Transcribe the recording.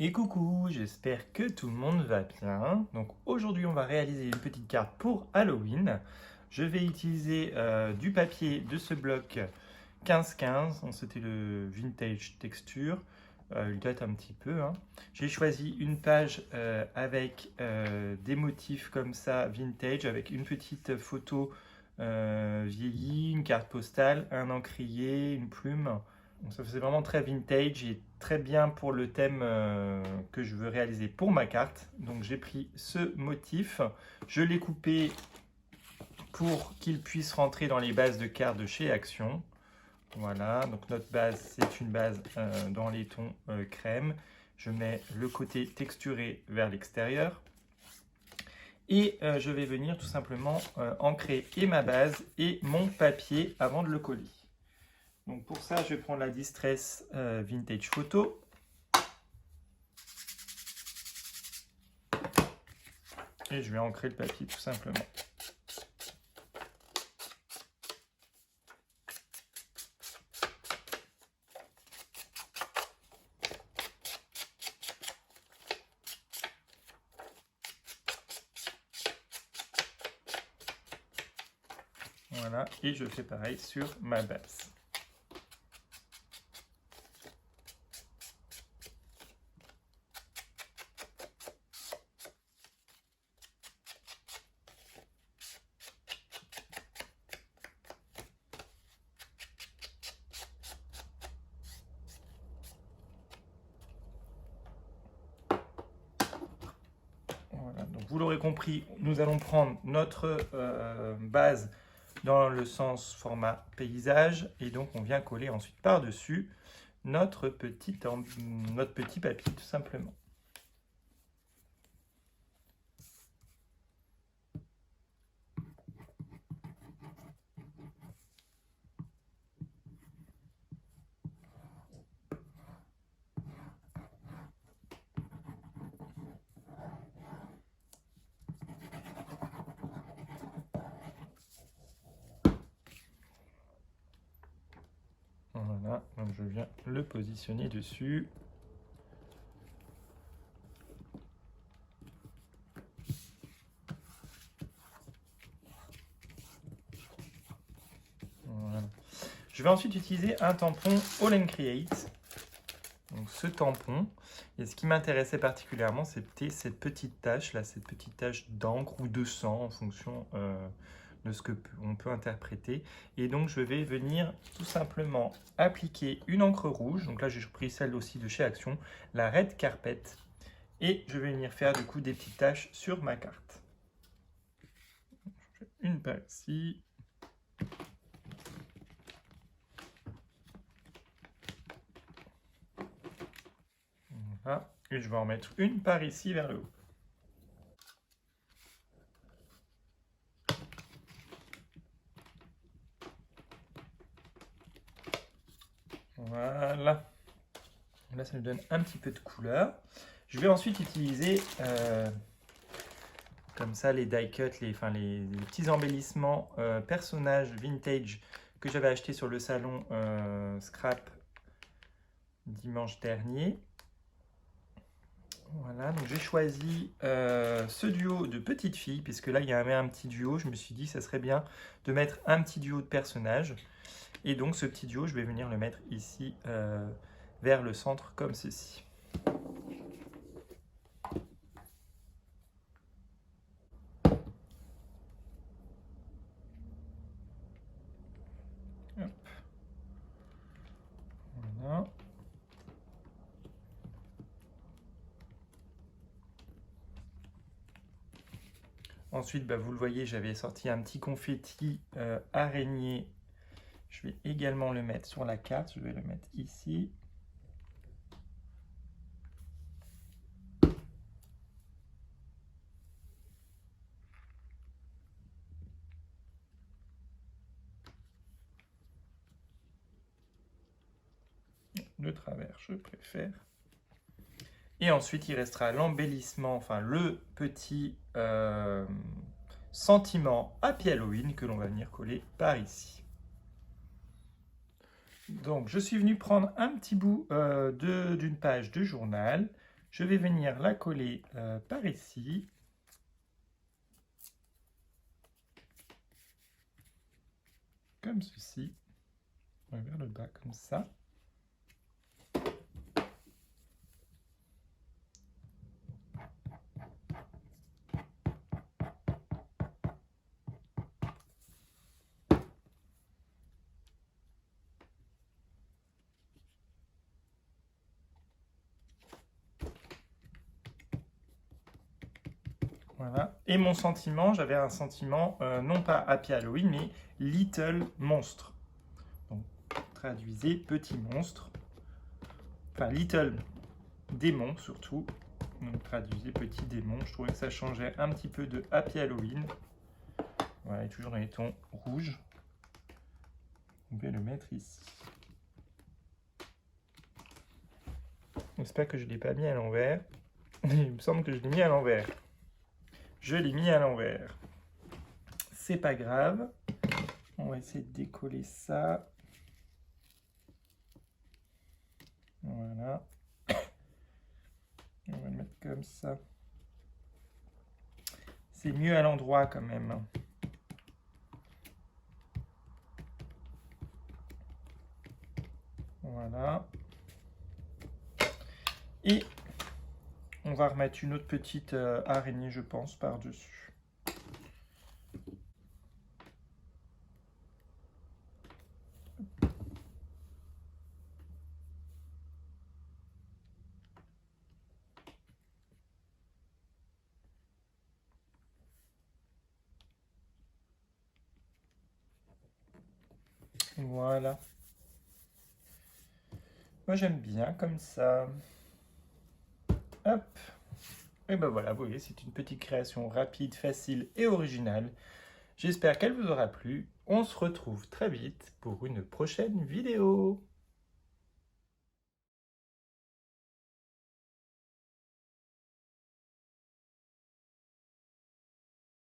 Et coucou, j'espère que tout le monde va bien. Donc aujourd'hui on va réaliser une petite carte pour Halloween. Je vais utiliser du papier de ce bloc 15-15, donc c'était le vintage texture. Il date un petit peu, hein. J'ai choisi une page avec des motifs comme ça vintage, avec une petite photo vieillie, une carte postale, un encrier, une plume. Donc ça faisait vraiment très vintage et très bien pour le thème que je veux réaliser pour ma carte. Donc j'ai pris ce motif, je l'ai coupé pour qu'il puisse rentrer dans les bases de cartes de chez Action. Voilà, donc notre base, c'est une base dans les tons crème. Je mets le côté texturé vers l'extérieur. Et je vais venir tout simplement ancrer et ma base et mon papier avant de le coller. Donc pour ça, je vais prendre la Distress Vintage Photo. Et je vais ancrer le papier tout simplement. Voilà, et je fais pareil sur ma base. Voilà, donc vous l'aurez compris, nous allons prendre notre base dans le sens format paysage et donc on vient coller ensuite par-dessus notre petit papier tout simplement. Voilà, donc je viens le positionner dessus. Voilà. Je vais ensuite utiliser un tampon All & Create. Donc ce tampon, et ce qui m'intéressait particulièrement, c'était cette petite tache là, cette petite tache d'encre ou de sang en fonction de ce que on peut interpréter. Et donc je vais venir tout simplement appliquer une encre rouge. Donc là j'ai pris celle aussi de chez Action, la Red Carpet, et je vais venir faire du coup des petites taches sur ma carte. Une par ici. Voilà. Et je vais en mettre une par ici vers le haut. Voilà. Là, ça nous donne un petit peu de couleur. Je vais ensuite utiliser comme ça les die cut, les petits embellissements personnages vintage que j'avais acheté sur le salon Scrap dimanche dernier. Voilà, donc j'ai choisi ce duo de petites filles, puisque là il y avait un petit duo. Je me suis dit que ça serait bien de mettre un petit duo de personnages. Et donc ce petit duo, je vais venir le mettre ici vers le centre comme ceci. Hop. Voilà. Ensuite, vous le voyez, j'avais sorti un petit confetti araignée. Je vais également le mettre sur la carte. Je vais le mettre ici. De travers, je préfère. Et ensuite, il restera l'embellissement, enfin le petit sentiment Happy Halloween que l'on va venir coller par ici. Donc, je suis venu prendre un petit bout d'une page de journal. Je vais venir la coller par ici. Comme ceci. Vers le bas, comme ça. Voilà. Et mon sentiment, j'avais un sentiment, non pas Happy Halloween, mais Little Monstre. Donc, traduisez petit monstre. Enfin, Little démon surtout. Donc, traduisez petit démon. Je trouvais que ça changeait un petit peu de Happy Halloween. Voilà, et toujours dans les tons rouges. On va le mettre ici. J'espère que je ne l'ai pas mis à l'envers. Il me semble que je l'ai mis à l'envers. Je l'ai mis à l'envers. C'est pas grave. On va essayer de décoller ça. Voilà. On va le mettre comme ça. C'est mieux à l'endroit quand même. Voilà. Et on va remettre une autre petite araignée, je pense, par-dessus. Voilà. Moi, j'aime bien comme ça. Hop. Et ben voilà, vous voyez, c'est une petite création rapide, facile et originale. J'espère qu'elle vous aura plu. On se retrouve très vite pour une prochaine vidéo.